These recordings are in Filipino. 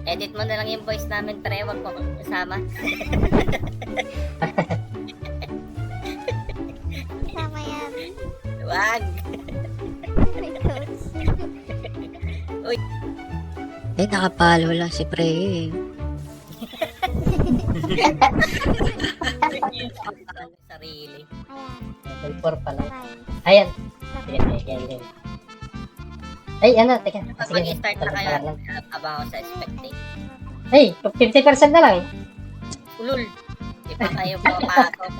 Edit mo na lang yung voice namin, pre. Wag mo kasama. Tama yan. Wag. May coach. Eh, nakapalo lang si Pre eh. Ang sarili. Ayan. Level 4 pa lang. Fine. Ayan. Sige, sige. Ay, ano, teka. Kapag Sige, mag-start na talong kayo, pa lang. abang ako sa spectate. Ay, 50% na lang. Ulul. Di pa kayo pumapasok.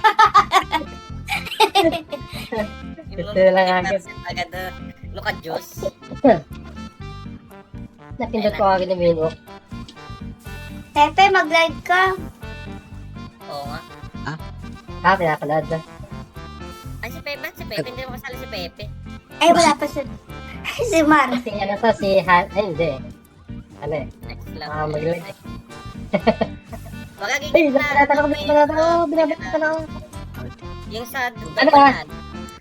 Ito na lang agad. Agad na. Ano ka, Diyos? Napindot ko agad yung menu. Pepe, mag-live ka. Oo nga. Pinapanood na. Ay, si Pepe. Si Pepe. Hindi mo kasali si Pepe. Ay, wala pa si... si Mar. Si ano to, si Han... Ay, hindi. Ano eh. Next lang. Mag-live. Ay, Magagigit na. binabalitan ako. Yung sa Ano ba?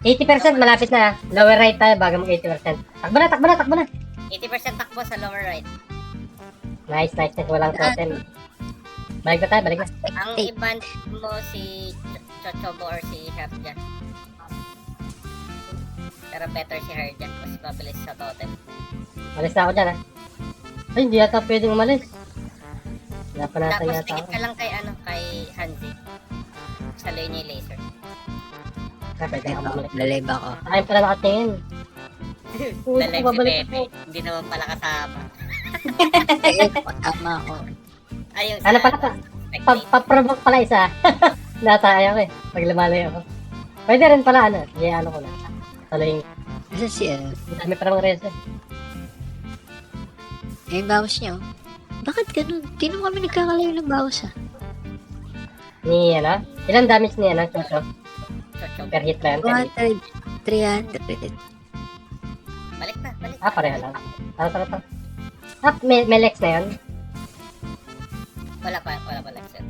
80% malapit na. Lower right tayo bago mag 80%. Takbo na. 80% takbo sa lower right. Nice. Walang totem. Balik na tayo. Ang iban mo si Chochobo or si Harja. Pero better si Harja. Mas mabilis sa totem. Malis na ako dyan, ha? Ay, hindi yata pwedeng umalis. Napanatan Tapos yata tigit ako. ka lang kay Hanzi. Sa lane niya yung laser. Pwede ako bumalik. Lalive ako. Ayun pala nakatingin. Uy, Lalive si babalik Pepe. Hindi naman pala kasama. Eh, tama ako. Ayun Ano pala ka? Paprovoke pala isa. Nataya ko eh. Pag lumalay ako. Pwede rin pala ano. Ano ko na. Taluhin. Kasi si ano, Dami pa namang reso. eh, bawas niya oh. Bakit ganun? Di naman kami nagkakalayo ng bawas ah. Ni ano? Ilang damage ni ano? Chocho? Chochobo. Per hit ba yan? Per hit. 200, 300. Balik na. Pareho lang. Tara. May lex na yun. Wala pa sir.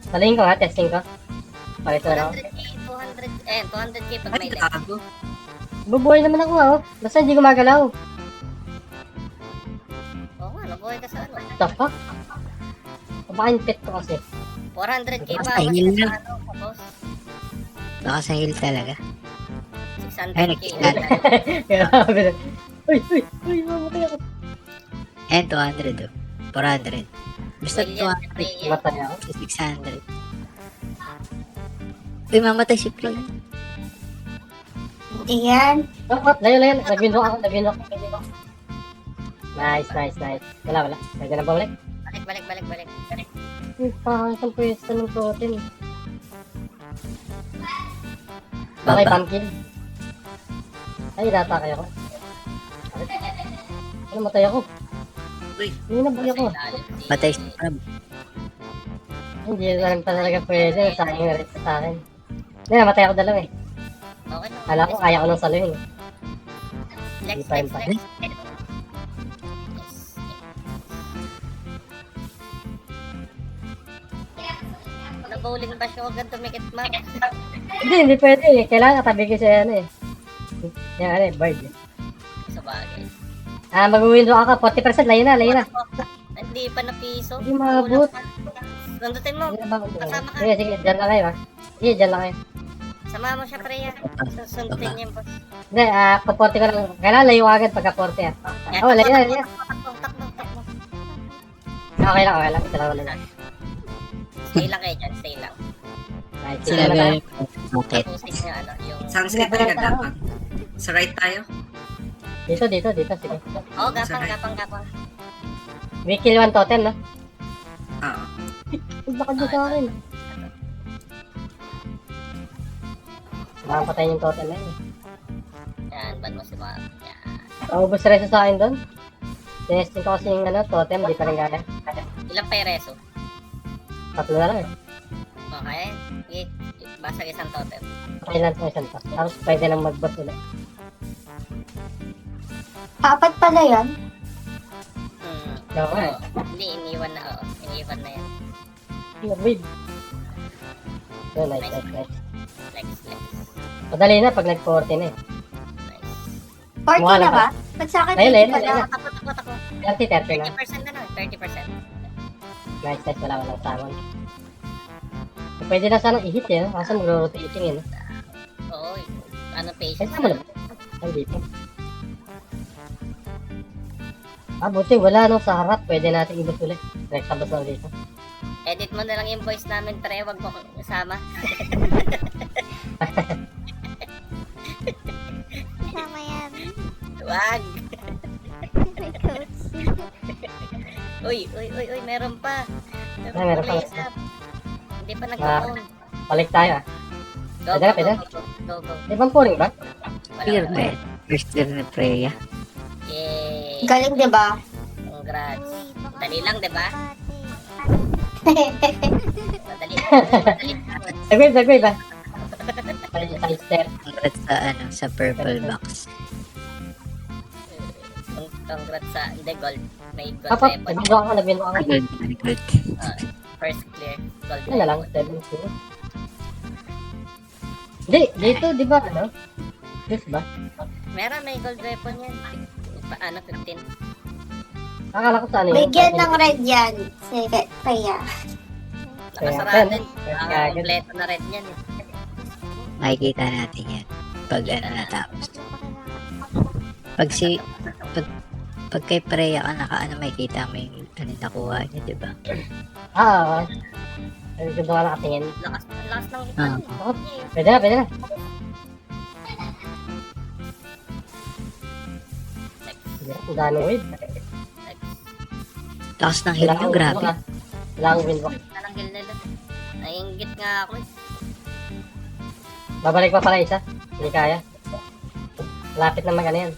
Taluhin ko ha. Testing ko. Pakita na ako. 200k pag may lex. Bubuhay naman ako oh. Basta hindi gumagalaw. Oo nga, nabuhay ka sa ano. What the fuck? Baka yung pet ko kasi. 400k Basta ba? yun lang. Ano, boss? Baka sa hill talaga. 600k. Ay, nagkita. Grabe na. Uy, mamatay ako. And 200 oh. 400. Basta Million 200. Matay ako. 600. Uy, mamatay si Pro. Hindi yan. Oh, layo. Nag-window ako. Nice. Wala. Pwede na bumalik. Balik. Pangit ang pwesto ng totem. Okay, pumpkin. Ay, natake ako. Ano, matay ako. Uy. Hindi na buhay ako. Matay si Pro. Hindi na lang talaga pwede. Sa akin rin sa akin. Hindi, namatay ako dalawa eh. Okay. Kala ko, kaya ko nang saluhin. Lex. Hindi pa rin pa. Nag-bowling ba siya? Huwag kang tumikit, ma'am. Hindi pwede eh. Kailangan katabi ko siya ano eh. Yan ano eh, bird eh. Sa bagay. Mag-window ako. 40% layo na. Hindi pa na piso. Hindi maabot. Nandutin mo. Kasama ka. Sige, dyan lang kayo ha. Sige, dyan lang kayo. Sama mo siya, Freya. Sundutin niya yung boss. Hindi, pa-40 ko lang. Kailangan layo agad pagka 40 ah. Yan, Oh, layo na. Takbo. Okay lang. Dalawa lang. Stay lang kayo dyan, stay lang. Nice. Sila Dalawa ba lang. yung okay. Tapusin niya, ano, yung... Saan side tayo gagapang? Sa right tayo? Dito. Sige. Oo, gapang. May kill 1 totem, no? Oo. Baka dito sa akin. Makapatay yung totem na yun. Yan, ban mo si Ma'am. Yan. Naubos reso sa akin doon. Testing ko kasi yung totem, di pa rin gana. Ilang pereso? 3 na lang eh. Okay. Sige, basag isang totem. Okay lang sa isang pa. Tapos pwede nang mag-boss ulit. Apat pala yan. Oo nga eh. Hindi, iniwan na, oo. Iniwan na yan. Wait. So, nice. Lex. Madali na pag nag-40 na eh. Nice. 40 Mukha na lang ba? Ba't sa akin Ayun, 20 ayun, pala? ayun. Takbo na. 30 na. 30% na. 30%. Nice, nice. Walang samon. Pwede na sanang i-hit eh. No? Kaso mag-rotating eh. No? Oo, ano Pwede patience naman lang. Ay, dito. Buti wala no sa harap. Pwede natin ibot ulit. Direct tabas lang dito. Edit mo na lang yung voice namin, pre. Wag mo kasama. Tama yan. Wag. May coach. Uy, meron pa. Meron pa. Police up. Hindi pa nag-phone. Balik tayo ah. Go, Pwede na, go, pwede. go, go. Di bang pouring ba? Clear na eh. First clear na Freya. Yay. Galing, di ba? Congrats. Uy, baka Dali lang, di ba? pati. Madali. Madali. Sagway ba? Side step. Congrats sa sa purple box. Congrats sa, hindi, gold. May gold Dapat, weapon. nagbindo ka. Good, good. First clear. Gold Ano na lang, weapon. 7-2. Hindi, dito, di ba, ano? Yes ba? Meron, may gold weapon yan. Paano, 15? Akala ko sa ano yun. Bigyan ng red yan. Si Freya. Nakasarado. Kaya, Kompleto na red yan. Makikita natin yan. Pag ano natapos. Pag pag kay Freya ka nakaano, makikita mo yung ano nakuha niya, di ba? Oo. Ay, gusto ka nakatingin. Lakas ng Ah. Ako, pwede na. Ang daming wave. Lakas ng heal nyo, grabe. Wala akong windwalk. Nananggil nila. Naiingit nga ako. Babalik pa pala isa. Hindi kaya. Lapit na mag-ano yan.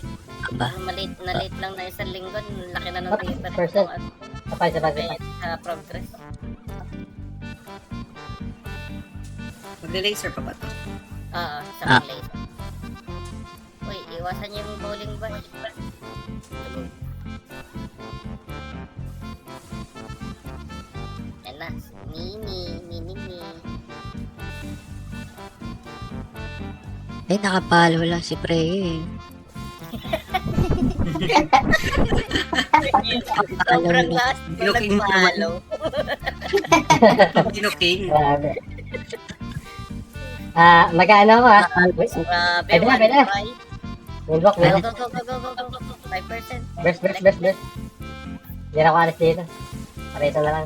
Aba, Na late lang na isang linggo. Laki na nung What paper. percent? Sabay. Sa progress. Mag-laser pa ba to? Oo, sa Ah. place. Uy, iwasan yung bowling ball. Yan na. Mini. nakapalo lang si Freya eh. Sobrang last. Looking Nagpalo. Dino King. Grabe. Mag-ano ako ah. Wait, Grabe. Pwede na, one pwede na. try. windwalk, Go, windwalk. go. 5%. Burst. Hindi na ako alis dito. Parito na lang.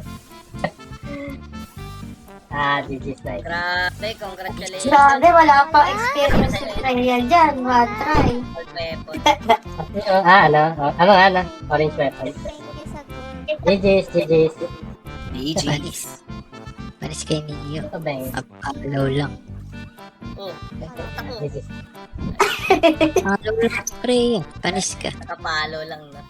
GG's nice. Grabe, congratulations. Grabe, wala pang experience si Freya dyan. One try. Gold weapon. Ano? Orange weapon. Thank you sa gold. GG's. DGs. Panis kay Neo. Ito ba yung Napalo lang. Oh, ako. GG's? Napalo lang si Freya. Panis ka. Nakapalo lang, no?